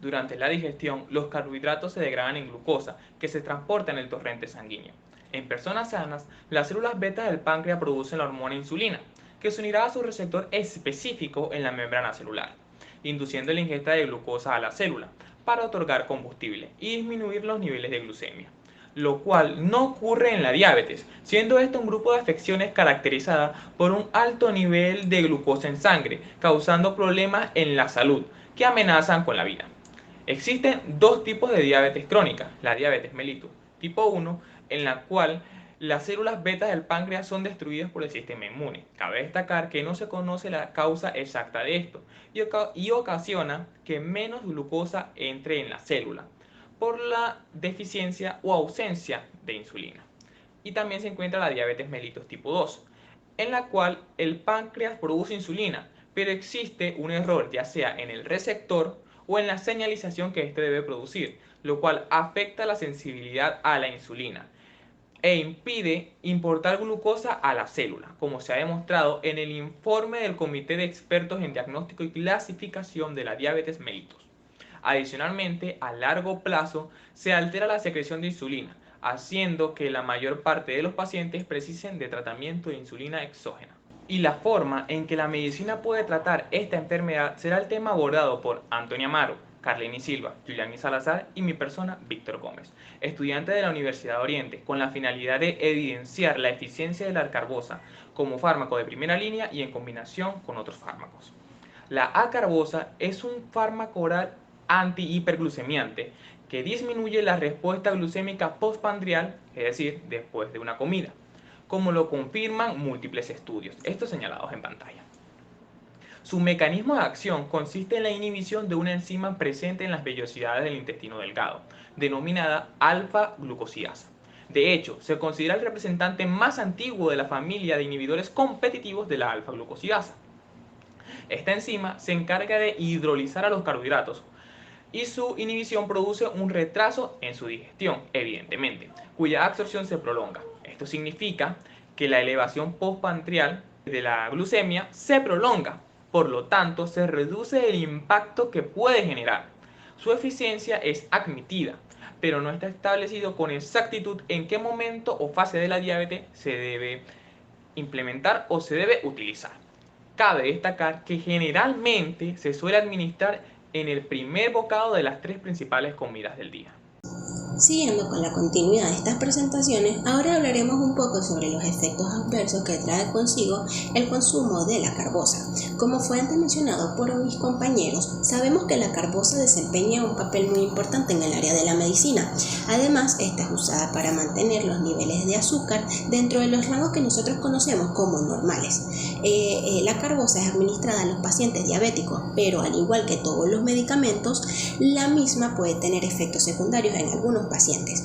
Durante la digestión, los carbohidratos se degradan en glucosa, que se transporta en el torrente sanguíneo. En personas sanas, las células beta del páncreas producen la hormona insulina, que se unirá a su receptor específico en la membrana celular, induciendo la ingesta de glucosa a la célula para otorgar combustible y disminuir los niveles de glucemia, lo cual no ocurre en la diabetes, siendo esto un grupo de afecciones caracterizada por un alto nivel de glucosa en sangre, causando problemas en la salud que amenazan con la vida. Existen dos tipos de diabetes crónica, la diabetes mellitus tipo 1, en la cual las células beta del páncreas son destruidas por el sistema inmune. Cabe destacar que no se conoce la causa exacta de esto y ocasiona que menos glucosa entre en la célula por la deficiencia o ausencia de insulina. Y también se encuentra la diabetes mellitus tipo 2, en la cual el páncreas produce insulina, pero existe un error ya sea en el receptor o en la señalización que éste debe producir, lo cual afecta la sensibilidad a la insulina e impide importar glucosa a la célula, como se ha demostrado en el informe del Comité de Expertos en Diagnóstico y Clasificación de la Diabetes mellitus. Adicionalmente, a largo plazo, se altera la secreción de insulina, haciendo que la mayor parte de los pacientes precisen de tratamiento de insulina exógena. Y la forma en que la medicina puede tratar esta enfermedad será el tema abordado por Antonia Amaro, Carleni Silva, Juliani Salazar y mi persona, Víctor Gómez, estudiante de la Universidad de Oriente, con la finalidad de evidenciar la eficiencia de la arcarbosa como fármaco de primera línea y en combinación con otros fármacos. La acarbosa es un fármaco oral antihiperglucemiante que disminuye la respuesta glucémica postprandial, es decir, después de una comida, como lo confirman múltiples estudios, estos señalados en pantalla. Su mecanismo de acción consiste en la inhibición de una enzima presente en las vellosidades del intestino delgado, denominada alfa-glucosidasa. De hecho, se considera el representante más antiguo de la familia de inhibidores competitivos de la alfa-glucosidasa. Esta enzima se encarga de hidrolizar a los carbohidratos y su inhibición produce un retraso en su digestión, evidentemente, cuya absorción se prolonga. Esto significa que la elevación postprandial de la glucemia se prolonga, por lo tanto se reduce el impacto que puede generar. Su eficiencia es admitida, pero no está establecido con exactitud en qué momento o fase de la diabetes se debe implementar o se debe utilizar. Cabe destacar que generalmente se suele administrar en el primer bocado de las tres principales comidas del día. Siguiendo con la continuidad de estas presentaciones, ahora hablaremos un poco sobre los efectos adversos que trae consigo el consumo de la carbosa. Como fue antes mencionado por mis compañeros, sabemos que la carbosa desempeña un papel muy importante en el área de la medicina. Además, esta es usada para mantener los niveles de azúcar dentro de los rangos que nosotros conocemos como normales. La carbosa es administrada a los pacientes diabéticos, pero al igual que todos los medicamentos, la misma puede tener efectos secundarios en algunos pacientes.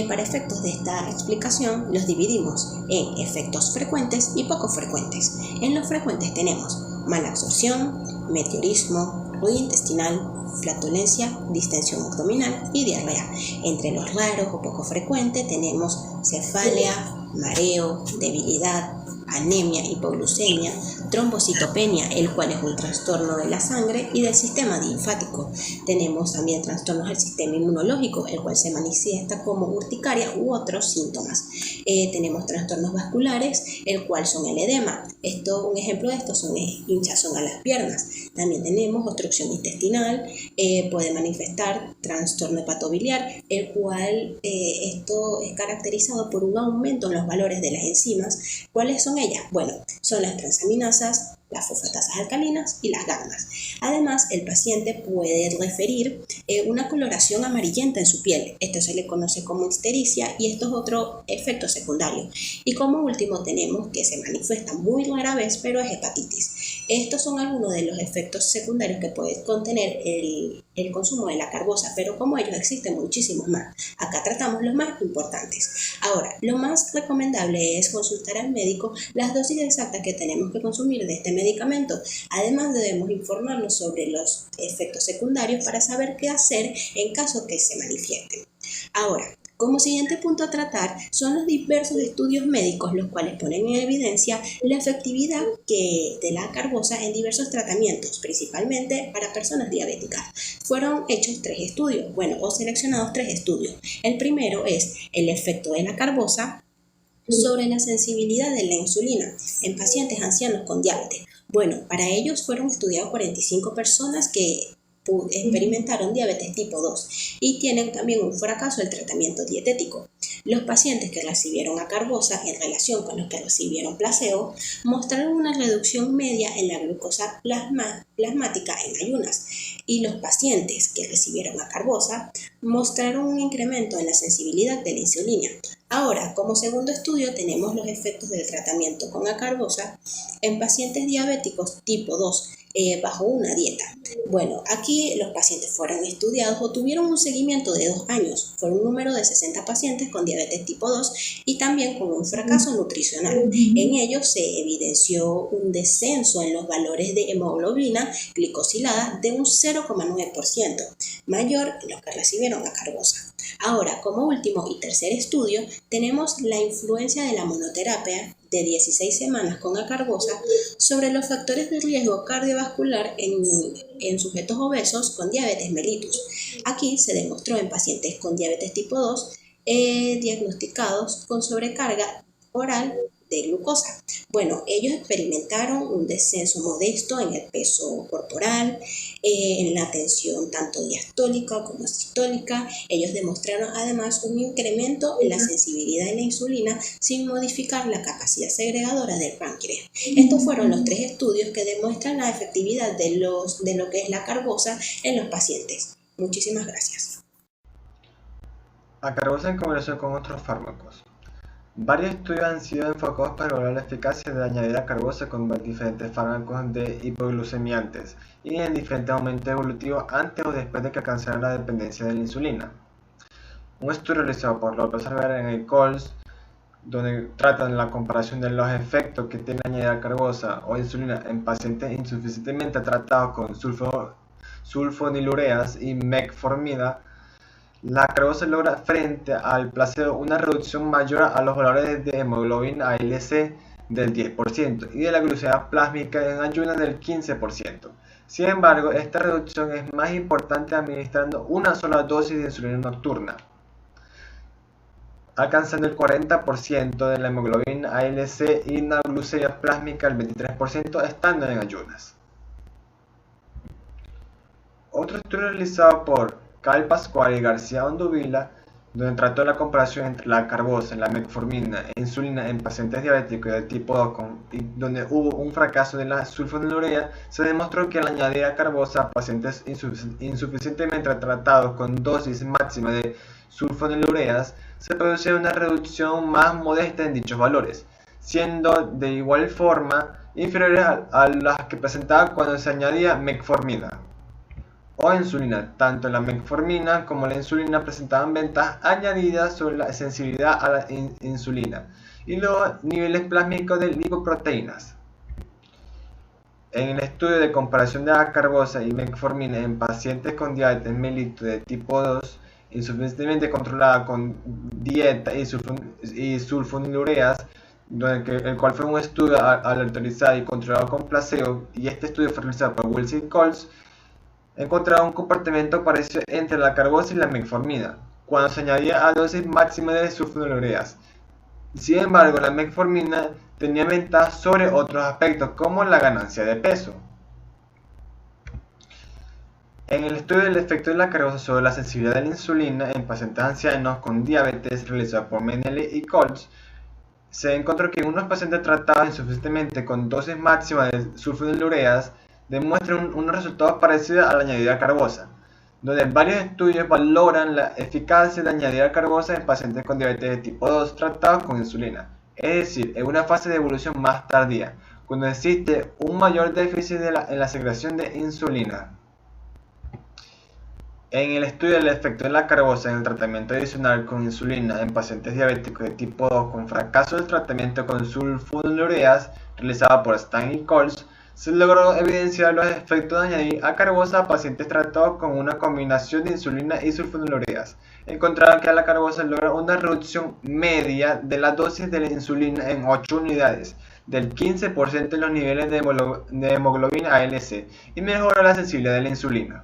Para efectos de esta explicación los dividimos en efectos frecuentes y poco frecuentes. En los frecuentes tenemos mala absorción, meteorismo, ruido intestinal, flatulencia, distensión abdominal y diarrea. Entre los raros o poco frecuentes tenemos cefalea, mareo, debilidad, anemia, hipoglucemia, trombocitopenia, el cual es un trastorno de la sangre y del sistema linfático. Tenemos también trastornos del sistema inmunológico, el cual se manifiesta como urticaria u otros síntomas. Tenemos trastornos vasculares, el cual son el edema. Un ejemplo de esto son hinchazón a las piernas. También tenemos obstrucción intestinal, puede manifestar trastorno hepatobiliar, el cual esto es caracterizado por un aumento en los valores de las enzimas. ¿Cuáles son ellas? Bueno, son las transaminasas, las fosfatasas alcalinas y las gammas. Además, el paciente puede referir una coloración amarillenta en su piel. Esto se le conoce como ictericia y esto es otro efecto secundario. Y como último tenemos que se manifiesta muy rara vez, pero es hepatitis. Estos son algunos de los efectos secundarios que puede contener el consumo de la carbosa, pero como ellos existen muchísimos más. Acá tratamos los más importantes. Ahora, lo más recomendable es consultar al médico las dosis exactas que tenemos que consumir de este medicamento. Además, debemos informarnos sobre los efectos secundarios para saber qué hacer en caso que se manifiesten. Ahora, Como siguiente punto a tratar son los diversos estudios médicos los cuales ponen en evidencia la efectividad de la carbosa en diversos tratamientos, principalmente para personas diabéticas. Fueron hechos seleccionados tres estudios. El primero es el efecto de la carbosa sobre la sensibilidad de la insulina en pacientes ancianos con diabetes. Para ellos fueron estudiados 45 personas que experimentaron diabetes tipo 2 y tienen también un fracaso del tratamiento dietético. Los pacientes que recibieron acarbosa en relación con los que recibieron placebo mostraron una reducción media en la glucosa plasmática en ayunas, y los pacientes que recibieron acarbosa mostraron un incremento en la sensibilidad de la insulina. Ahora, como segundo estudio tenemos los efectos del tratamiento con acarbosa en pacientes diabéticos tipo 2 bajo una dieta. Aquí los pacientes fueron estudiados o tuvieron un seguimiento de 2 años. Fue un número de 60 pacientes con diabetes tipo 2 y también con un fracaso nutricional. En ellos se evidenció un descenso en los valores de hemoglobina glicosilada de un 0,9%, mayor en los que recibieron acarbosa. Ahora, como último y tercer estudio, tenemos la influencia de la monoterapia de 16 semanas con acarbosa sobre los factores de riesgo cardiovascular en sujetos obesos con diabetes mellitus. Aquí se demostró en pacientes con diabetes tipo 2 diagnosticados con sobrecarga oral de glucosa. Ellos experimentaron un descenso modesto en el peso corporal, en la tensión tanto diastólica como sistólica. Ellos demostraron además un incremento en la sensibilidad de la insulina sin modificar la capacidad segregadora del páncreas. Estos fueron los 3 estudios que demuestran la efectividad de lo que es la carbosa en los pacientes. Muchísimas gracias. Acarbosa en combinación con otros fármacos. Varios estudios han sido enfocados para evaluar la eficacia de añadir acarbosa con diferentes fármacos de hipoglucemiantes y en diferentes momentos evolutivos antes o después de que alcanzaran la dependencia de la insulina. Un estudio realizado por López Alvarado y Coles, donde tratan la comparación de los efectos que tiene añadir acarbosa o insulina en pacientes insuficientemente tratados con sulfonilureas y metformina. La carbosa logra frente al placebo una reducción mayor a los valores de hemoglobina A1C del 10% y de la glucosa plásmica en ayunas del 15%. Sin embargo, esta reducción es más importante administrando una sola dosis de insulina nocturna, alcanzando el 40% de la hemoglobina A1C y la glucosa plásmica el 23% estando en ayunas. Otro estudio realizado por Cal Pascual y García Onduvila, donde trató la comparación entre la carbosa, la metformina e insulina en pacientes diabéticos de tipo 2, donde hubo un fracaso de la sulfonilurea, se demostró que al añadir a carbosa a pacientes insuficientemente tratados con dosis máxima de sulfonilureas, se producía una reducción más modesta en dichos valores, siendo de igual forma inferiores a las que presentaba cuando se añadía metformina o insulina. Tanto la metformina como la insulina presentaban ventajas añadidas sobre la sensibilidad a la insulina y los niveles plásmicos de lipoproteínas. En el estudio de comparación de la carbosa y metformina en pacientes con diabetes mellitus de tipo 2 insuficientemente controlada con dieta y sulfonilureas, el cual fue un estudio aleatorizado y controlado con placebo, y este estudio fue realizado por Wilson y Coles, encontraron un comportamiento parecido entre la carbosa y la metformina cuando se añadía a dosis máxima de sulfonilureas. Sin embargo, la metformina tenía ventajas sobre otros aspectos como la ganancia de peso. En el estudio del efecto de la carbosa sobre la sensibilidad de la insulina en pacientes ancianos con diabetes realizado por Mennelly y Coles, se encontró que unos pacientes tratados insuficientemente con dosis máximas de sulfonilureas demuestran unos resultados parecidos a la añadida carbosa, donde varios estudios valoran la eficacia de añadir carbosa en pacientes con diabetes de tipo 2 tratados con insulina, es decir, en una fase de evolución más tardía, cuando existe un mayor déficit en la secreción de insulina. En el estudio del efecto de la carbosa en el tratamiento adicional con insulina en pacientes diabéticos de tipo 2 con fracaso del tratamiento con sulfonilureas realizado por Stein y Coles, se logró evidenciar los efectos de añadir acarbosa a pacientes tratados con una combinación de insulina y sulfonilureas. Encontraron que la acarbosa logra una reducción media de la dosis de la insulina en 8 unidades, del 15% en los niveles de hemoglobina A1C, y mejora la sensibilidad de la insulina.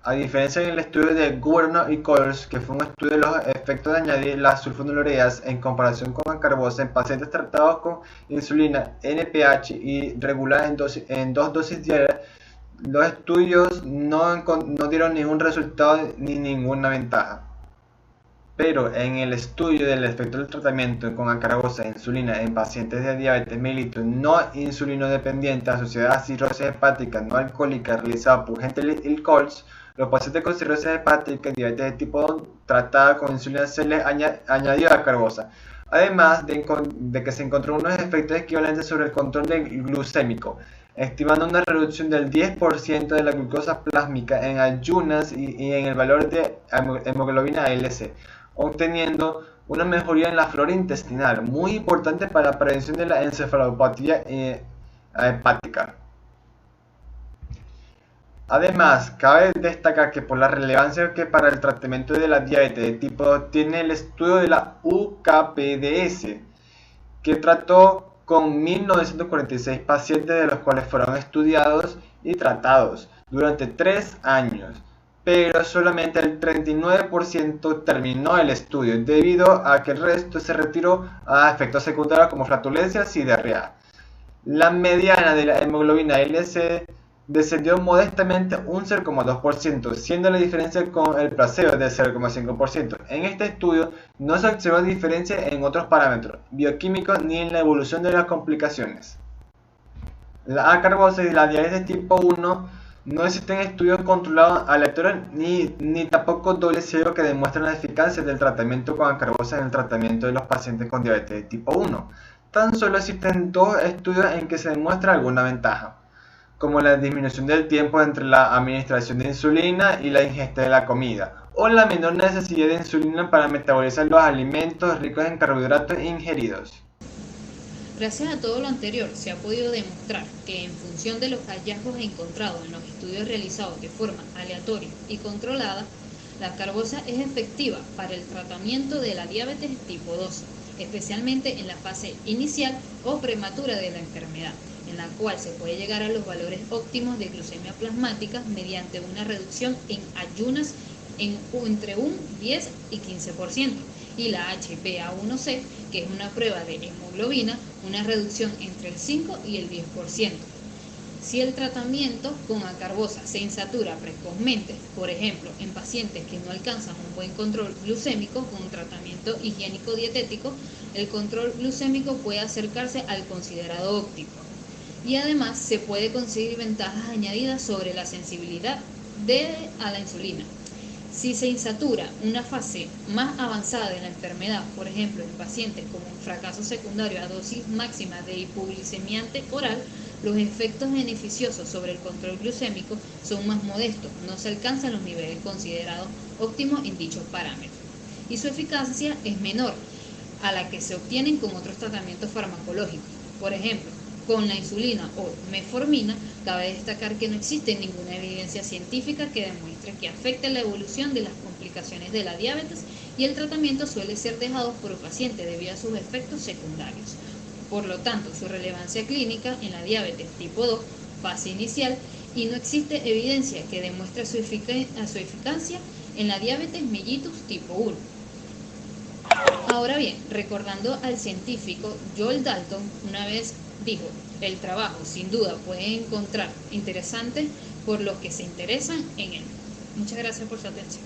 A diferencia del estudio de Guberno y Coles, que fue un estudio de los efectos de añadir las sulfonilureas en comparación con acarbosa en pacientes tratados con insulina NPH y regular en 2 dosis diarias, los estudios no dieron ningún resultado ni ninguna ventaja. Pero en el estudio del efecto del tratamiento con acarbosa e insulina en pacientes de diabetes mellitus no insulinodependiente asociada a cirrosis hepática no alcohólica realizado por Gentel y Coles, los pacientes con cirrosis hepática y diabetes de tipo 2 tratada con insulina se les añadió acarbosa, además de que se encontró unos efectos equivalentes sobre el control glucémico, estimando una reducción del 10% de la glucosa plásmica en ayunas y en el valor de hemoglobina A1C, obteniendo una mejoría en la flora intestinal, muy importante para la prevención de la encefalopatía hepática. Además, cabe destacar que por la relevancia que para el tratamiento de la diabetes de tipo 2 tiene el estudio de la UKPDS, que trató con 1946 pacientes, de los cuales fueron estudiados y tratados durante 3 años, pero solamente el 39% terminó el estudio, debido a que el resto se retiró a efectos secundarios como flatulencias y diarrea. La mediana de la hemoglobina A1C descendió modestamente un 0,2%, siendo la diferencia con el placebo de 0,5%. En este estudio no se observó diferencia en otros parámetros bioquímicos ni en la evolución de las complicaciones. La acarbosa y la diabetes tipo 1 no existen estudios controlados aleatorios ni tampoco doble ciego que demuestren la eficacia del tratamiento con acarbosa en el tratamiento de los pacientes con diabetes de tipo 1. Tan solo existen 2 estudios en que se demuestra alguna ventaja, como la disminución del tiempo entre la administración de insulina y la ingesta de la comida, o la menor necesidad de insulina para metabolizar los alimentos ricos en carbohidratos ingeridos. Gracias a todo lo anterior, se ha podido demostrar que en función de los hallazgos encontrados en los estudios realizados de forma aleatoria y controlada, la acarbosa es efectiva para el tratamiento de la diabetes tipo 2, especialmente en la fase inicial o prematura de la enfermedad, en la cual se puede llegar a los valores óptimos de glucemia plasmática mediante una reducción en ayunas entre un 10 y 15%, y la HbA1c, que es una prueba de hemoglobina, una reducción entre el 5 y el 10%. Si el tratamiento con acarbosa se insatura precozmente, por ejemplo, en pacientes que no alcanzan un buen control glucémico con un tratamiento higiénico dietético, el control glucémico puede acercarse al considerado óptimo. Y además se puede conseguir ventajas añadidas sobre la sensibilidad a la insulina. Si se insatura una fase más avanzada de la enfermedad, por ejemplo en pacientes con un fracaso secundario a dosis máxima de hipoglicemiante oral, los efectos beneficiosos sobre el control glucémico son más modestos, no se alcanzan los niveles considerados óptimos en dichos parámetros, y su eficacia es menor a la que se obtienen con otros tratamientos farmacológicos. Por ejemplo, con la insulina o metformina, cabe destacar que no existe ninguna evidencia científica que demuestre que afecte la evolución de las complicaciones de la diabetes, y el tratamiento suele ser dejado por el paciente debido a sus efectos secundarios. Por lo tanto, su relevancia clínica en la diabetes tipo 2, fase inicial, y no existe evidencia que demuestre su eficacia en la diabetes mellitus tipo 1. Ahora bien, recordando al científico Joel Dalton, una vez dijo: el trabajo sin duda puede encontrar interesante por los que se interesan en él. Muchas gracias por su atención.